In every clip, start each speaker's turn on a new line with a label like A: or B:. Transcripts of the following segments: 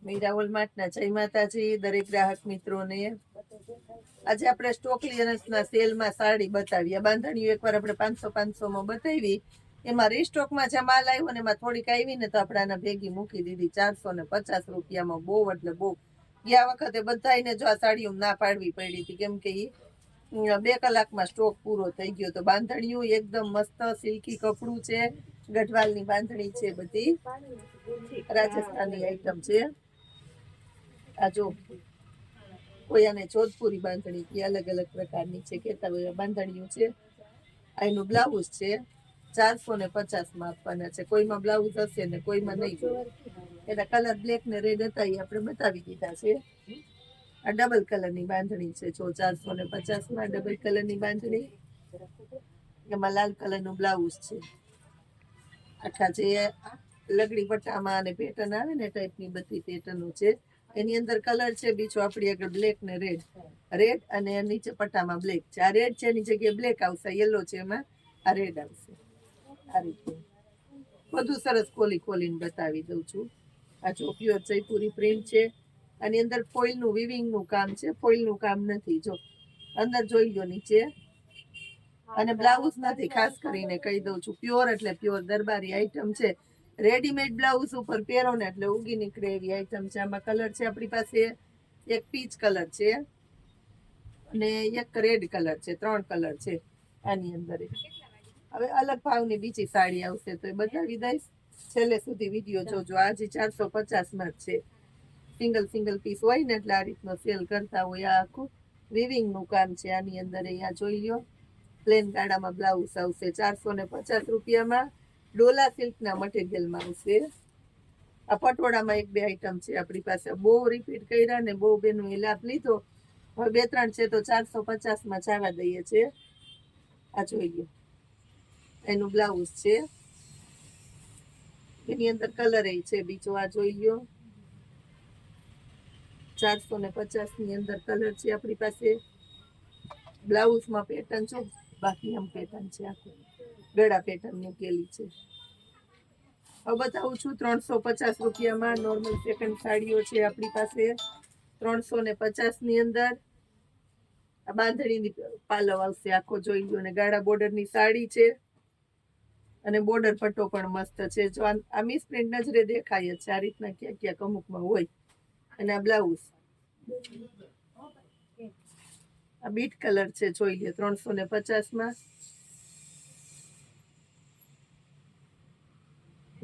A: મીરાવલ માર્ટના જય માતાજી દરેક ગ્રાહક મિત્રોને। આજે આપણે સ્ટોક ક્લિયરન્સના સેલમાં સાડી બતાવી। બાંધણીઓ એકવાર આપણે 500 માં બતાવી, એમાં રીસ્ટોકમાં જે માલ આવ્યો ને એમાં થોડીક આવી ને તો આપણે આના ભેગી મૂકી દીધી 450 રૂપિયામાં। બહુ એટલે બહુ ગયા વખતે બધાને જો આ સાડીઓ ના પાડવી પડી હતી, કેમ કે 2 કલાકમાં સ્ટોક પૂરો થઈ ગયો। તો બાંધણીઓ એકદમ મસ્ત સિલ્કી કપડું છે, ગઢવાલની બાંધણી છે, બધી રાજસ્થાની આઈટમ છે। આ જો કોઈ આને જોધપુરી બાંધણી કે અલગ અલગ પ્રકારની છે, કેતા હોય બાંધણીઓ છે। આ એનું બ્લાઉઝ છે, 450 માં આપવાના છે। કોઈમાં બ્લાઉઝ હશે ને કોઈમાં નહીં। એના કલર બ્લેક ને રેડ હતા એ આપણે બતાવી દીધા છે। આ ડબલ કલરની બાંધણી છે, જો 450 માં ડબલ કલરની બાંધણી, એમાં લાલ કલરનું બ્લાઉઝ છે। આખા જે લગડી પટ્ટામાં અને પેટર્ન આવે ને ટાઈપની બધી પેટર્નો છે। એની અંદર કલર છે બીજો આપણી આગળ બ્લેક ને રેડ અને નીચે પટ્ટામાં બ્લેક છે। આ રેડ છે એની જગ્યાએ બ્લેક આવશે, યલો છે એમાં આ રેડ આવશે। આ રીતે બધું સરસ ખોલીને બતાવી દઉં છું। આ જો પ્યોર જયપુરી પ્રિન્ટ છે, આની અંદર ફોઇલનું વિવિંગનું કામ છે, ફોઇલનું કામ નથી। જો અંદર જોઈ લો નીચે, અને બ્લાઉઝ નથી, ખાસ કરીને કહી દઉં છું, પ્યોર એટલે પ્યોર દરબારી આઈટમ છે। રેડીમેડ બ્લાઉઝ ઉપર પહેરો ને એટલે ઉગી નીકળે એવી આઈટમ છે। આમાં કલર છે આપણી પાસે, એક પીચ કલર છે અને એક રેડ કલર છે, 3 કલર છે આની અંદર। હવે અલગ ભાવની બીજી સાડી આવશે તો એ બતાવી દઈશ, છેલ્લે સુધી વિડીયો જોજો। આજે 450 માં જ છે, સિંગલ પીસ હોય ને એટલે આ રીતનો સેલ કરતા હોય। આ આખું વિવિંગનું કામ છે આની અંદર, અહીંયા જોઈ લો। પ્લેન ગાળામાં બ્લાઉઝ આવશે 450 રૂપિયામાં, ડોલા સિલ્કના મટીરિયલમાં આવશે। આ પટોળામાં 1-2 આઈટમ છે આપણી પાસે, બહુ રિપીટ કર્યા ને બહુ બેનું એ લાભ લીધો, હવે 2-3 છે તો 450 માં જવા દઈએ છે। આ જોઈ લો, એનું બ્લાઉઝ છે, એની અંદર કલર એ છે બીજો, આ જોઈ લો। 450 ની અંદર કલર છે આપણી પાસે। બ્લાઉઝમાં પેટર્ન જો બાકી એમ પેટર્ન છે, આખું ગળા પેટર્ન મૂકેલી છે। હવે બતાવું છું 350 રૂપિયામાં નોર્મલ સેકન્ડ સાડીઓ છે આપણી પાસે, 350 ની અંદર। આ બાંધણીની પાલવ આવશે આખો, જોઈ લો, ને ગાળા બોર્ડરની સાડી છે અને બોર્ડર પટ્ટો પણ મસ્ત છે। જો આ મિસ પ્રિન્ટ નજરે દેખાય છે, આ રીતના ક્યાંક અમુકમાં હોય। અને આ બ્લાઉઝ, આ બીટ કલર છે, જોઈ લો, 350 માં।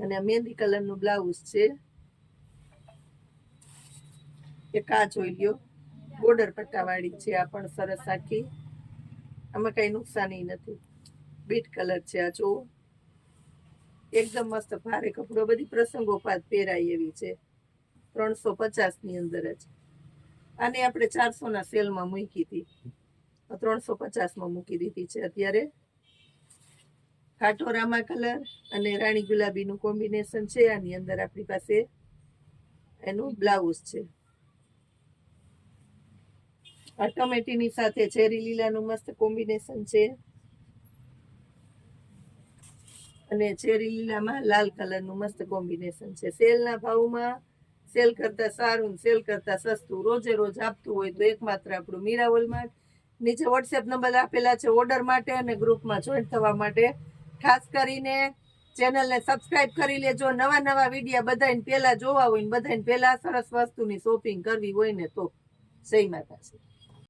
A: અને આ મહેંદી કલરનું બ્લાઉઝ છે, એક આ જોઈ લો, બોર્ડર પટ્ટાવાળી છે, આ પણ સરસ આખી, આમાં કઈ નુકસાની નથી। બીટ કલર છે, આ જો એકદમ મસ્ત ભારે કપડો, બધી પ્રસંગોપાત પહેરાય એવી છે, 350 ની અંદર જ। આને આપણે 400 ના સેલમાં મૂકી હતી, 350 માં મૂકી દીધી છે અત્યારે। કાઠોરામાં કલર અને રાણી ગુલાબીનું કોમ્બિનેશન છે આની અંદર આપણી પાસે, એનું બ્લાઉઝ છે। આ ટમેટીની સાથે ચેરી લીલાનું મસ્ત કોમ્બિનેશન છે, અને ચેરી લીલામાં લાલ કલરનું મસ્ત કોમ્બિનેશન છે। સેલના ભાવમાં સેલ કરતા સારું, સેલ કરતા સસ્તું રોજે રોજ આપતું હોય તો એકમાત્ર આપણું મીરાવલ માર્ટ। નીચે વોટ્સએપ નંબર આપેલા છે ઓર્ડર માટે અને ગ્રુપમાં જોઈન થવા માટે। ખાસ કરીને ચેનલને સબસ્ક્રાઇબ કરી લેજો। નવા વિડીયો બધાને પહેલા જોવા હોય ને બધાને પહેલા સરસ વસ્તુની શોપિંગ કરવી હોય ને તો જય માતાજી।